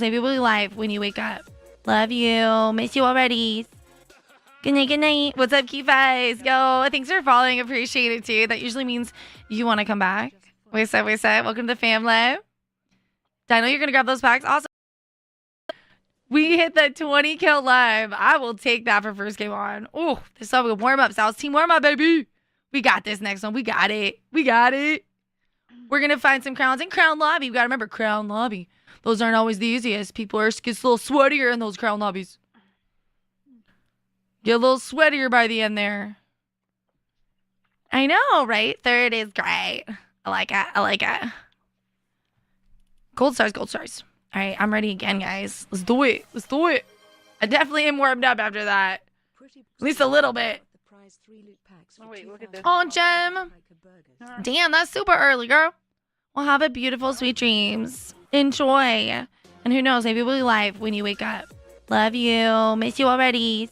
Maybe we'll be live when you wake up. Love you. Miss you already. Good night, good night. What's up, Key Guys? Yo, thanks for following. Appreciate it, too. That usually means you want to come back. Wait a sec. Welcome to the family. Dino, you're going to grab those packs. Awesome. We hit the 20 kill live. I will take that for first game on. Oh, this is a warm up. Sal's team warm up, baby. We got this next one. We got it. We're going to find some crowns in Crown Lobby. We got to remember Crown Lobby. Those aren't always the easiest. People gets a little sweatier in those Crown Lobbies. Get a little sweatier by the end there. I know, right? Third is great. I like it. Gold stars. All right, I'm ready again, guys. Let's do it. I definitely am warmed up after that. At least a little bit. Oh, wait, look at this. Oh, Gem. Damn, that's super early, girl. Well, have a beautiful, sweet dreams. Enjoy. And who knows, maybe we'll be live when you wake up. Love you. Miss you already.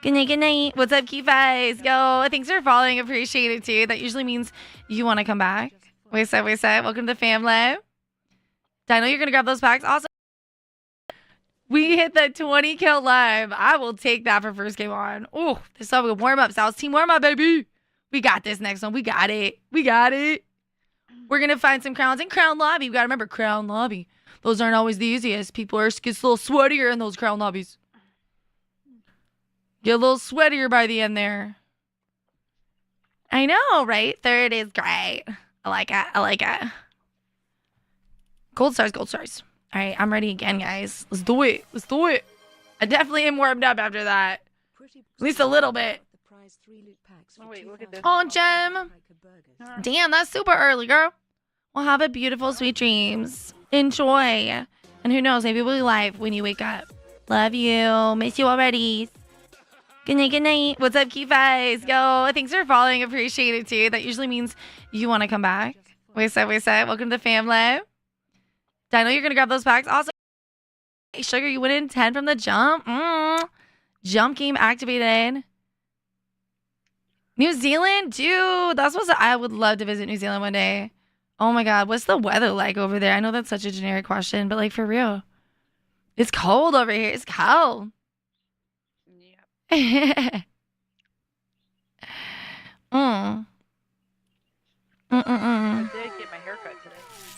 Good night. What's up, Key Guys? Yo, thanks for following. Appreciate it, too. That usually means you want to come back. Wait a sec. Welcome to the family. Dino, you're going to grab those packs. Awesome. We hit the 20 kill live. I will take that for first game on. Oh, this is a warm up. Sal's team warm up, baby. We got this next one. We got it. We're going to find some crowns in Crown Lobby. We got to remember Crown Lobby. Those aren't always the easiest. People gets a little sweatier in those Crown Lobbies. Get a little sweatier by the end there. I know, right? Third is great. I like it. Gold stars. All right, I'm ready again, guys. Let's do it. I definitely am warmed up after that. At least a little bit. Oh, wait, look at this. Oh, Gem. Damn, that's super early, girl. Well, have a beautiful, sweet dreams. Enjoy. And who knows, maybe we'll be live when you wake up. Love you. Miss you already. Good night. What's up, Key Guys? Yo, thanks for following. Appreciate it, too. That usually means you want to come back. Wait a sec. Welcome to the family. Dino, you're going to grab those packs. Awesome. Hey, Sugar, you went in 10 from the jump. Jump game activated. New Zealand? Dude, I would love to visit New Zealand one day. Oh, my God. What's the weather like over there? I know that's such a generic question, but, like, for real. It's cold over here. It's cold. Yeah. I did get my haircut today.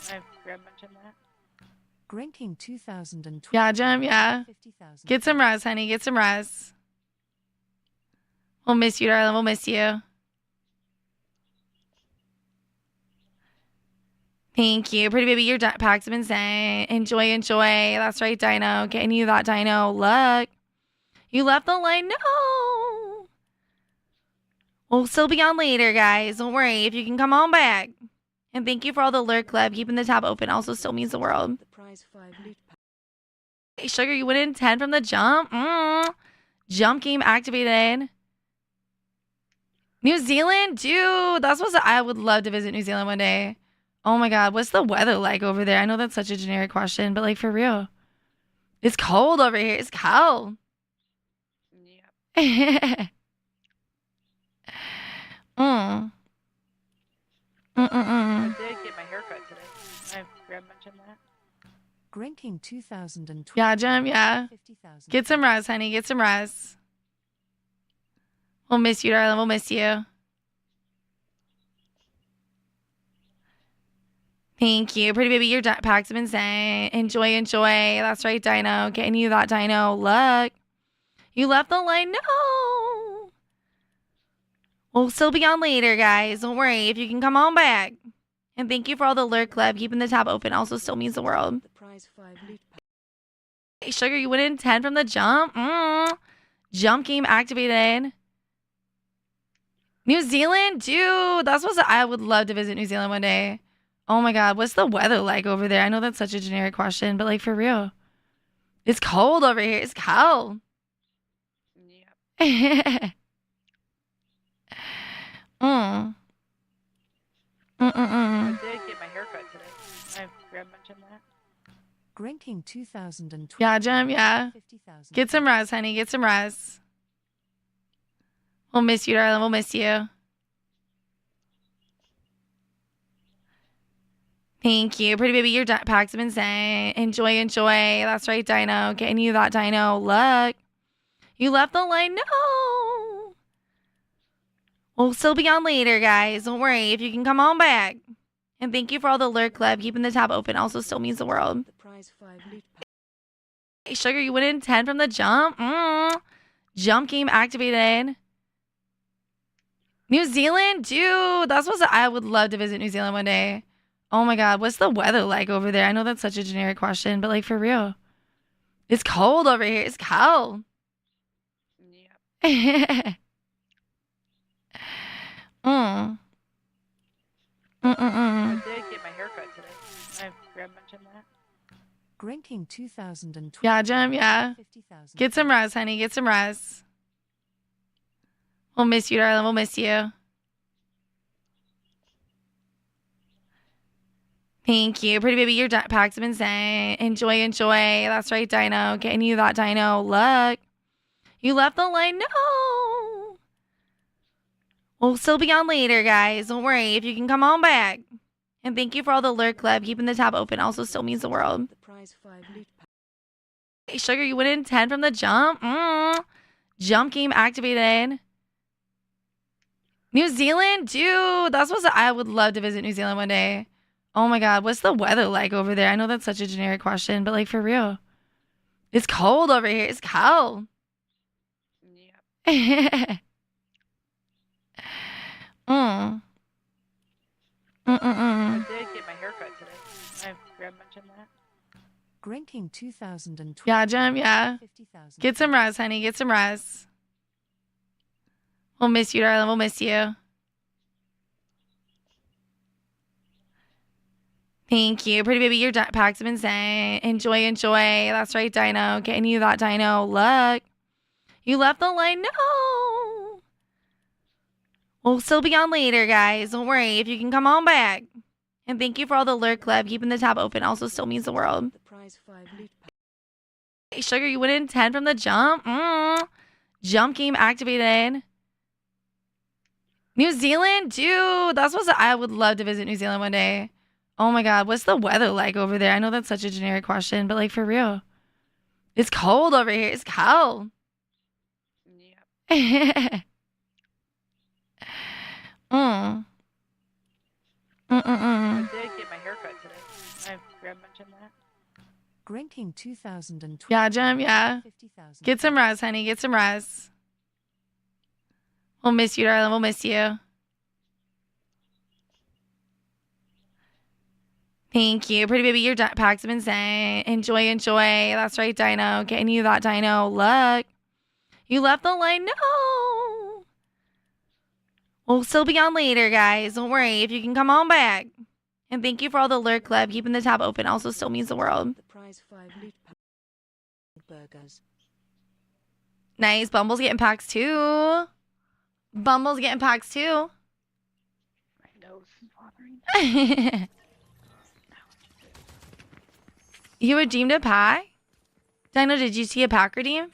I forgot to mention that. Ranking 2020. Yeah, Jem, yeah. 50,000. Get some rest, honey. Get some rest. We'll miss you, darling. We'll miss you. Thank you. Pretty baby, your packs have been sent. Enjoy. That's right, Dino. Getting you that, Dino. Look. You left the line. No. We'll still be on later, guys. Don't worry. If you can come on back. And thank you for all the lurk club. Keeping the tab open also still means the world. The prize 5 loot pack. Hey, Sugar, you went in 10 from the jump. Jump game activated. New Zealand? Dude, I would love to visit New Zealand one day. Oh, my God. What's the weather like over there? I know that's such a generic question, but, like, for real. It's cold over here. It's cold. Yeah. I did get my haircut today. I forgot to mention that. Ranking 2020. Yeah, Jem, yeah. 50,000. Get some rest, honey. Get some rest. We'll miss you, darling. We'll miss you. Thank you. Pretty baby, your packs have been sent. Enjoy. That's right, Dino. Getting you that, Dino. Look. You left the line. No. We'll still be on later, guys. Don't worry. If you can come on back. And thank you for all the lurk club. Keeping the tab open also still means the world. The prize 5 loot pack. Hey, Sugar, you went in 10 from the jump. Jump game activated. New Zealand? Dude, I would love to visit New Zealand one day. Oh, my God. What's the weather like over there? I know that's such a generic question, but, like, for real. It's cold over here. It's cold. Yeah. Mm. I did get my haircut today. I forgot to mention that. Ranking 2020. Yeah, Jem, yeah. 50,000. Get some rest, honey. Get some rest. We'll miss you, darling. We'll miss you. Thank you. Pretty baby, your packs have been saying. Enjoy, enjoy. That's right, Dino. Getting you that Dino. Look. You left the line. No. We'll still be on later, guys. Don't worry. If you can come on back. And thank you for all the lurk club. Keeping the tab open also still means the world. The prize 5 loot pack. Hey, Sugar, you went in 10 from the jump. Jump game activated. New Zealand? Dude, that's what I would love to visit New Zealand one day. Oh my God, what's the weather like over there? I know that's such a generic question, but like for real. It's cold over here. It's cold. Yeah. Mm. I Mm-mm-mm. did get my haircut today. I forgot to mention that. Granting 2020. Yeah, Jem, yeah. 50,000. Get some rest, honey. Get some rest. We'll miss you, darling. We'll miss you. Thank you. Pretty baby, your packs have been saying. Enjoy, enjoy. That's right, Dino. Getting you that Dino. Look. You left the line. No. We'll still be on later, guys. Don't worry. If you can come on back. And thank you for all the lurk club. Keeping the tab open also still means the world. The prize 5 loot pack. Hey, Sugar, you went in 10 from the jump. Jump game activated. New Zealand? Dude, that's what I would love to visit New Zealand one day. Oh my God, what's the weather like over there? I know that's such a generic question, but like for real. It's cold over here. It's cold. Yeah. Mm. I Mm-mm-mm. did get my haircut today. I forgot to mention that. Granting 2020. Yeah, Jem, yeah. 50,000. Get some rest, honey. Get some rest. We'll miss you, darling. We'll miss you. Thank you. Pretty baby, your packs have been saying. Enjoy, enjoy. That's right, Dino. Getting you that Dino. Look. You left the line. No. We'll still be on later, guys. Don't worry. If you can come on back. And thank you for all the lurk club. Keeping the tab open also still means the world. The prize 5 loot pack. Hey, Sugar, you went in 10 from the jump. Jump game activated. New Zealand? Dude, that's what I would love to visit New Zealand one day. Oh my God, what's the weather like over there? I know that's such a generic question, but like for real. It's cold over here. It's cold. Yeah. Mm. I Mm-mm-mm. did get my haircut today. I forgot to mention that. Granting 2020. Yeah, Jem, yeah. 50,000. Get some rest, honey. Get some rest. We'll miss you, darling. We'll miss you. Thank you. Pretty baby, your packs have been saying. Enjoy, enjoy. That's right, Dino. Getting you that Dino. Look. You left the line. No. We'll still be on later, guys. Don't worry. If you can come on back. And thank you for all the lurk club. Keeping the tab open also still means the world. The prize 5 loot pack. Burgers. Nice. Bumble's getting packs too. Bumble's getting packs too. My nose is bothering. You redeemed a pack? Dino, did you see a pack redeem?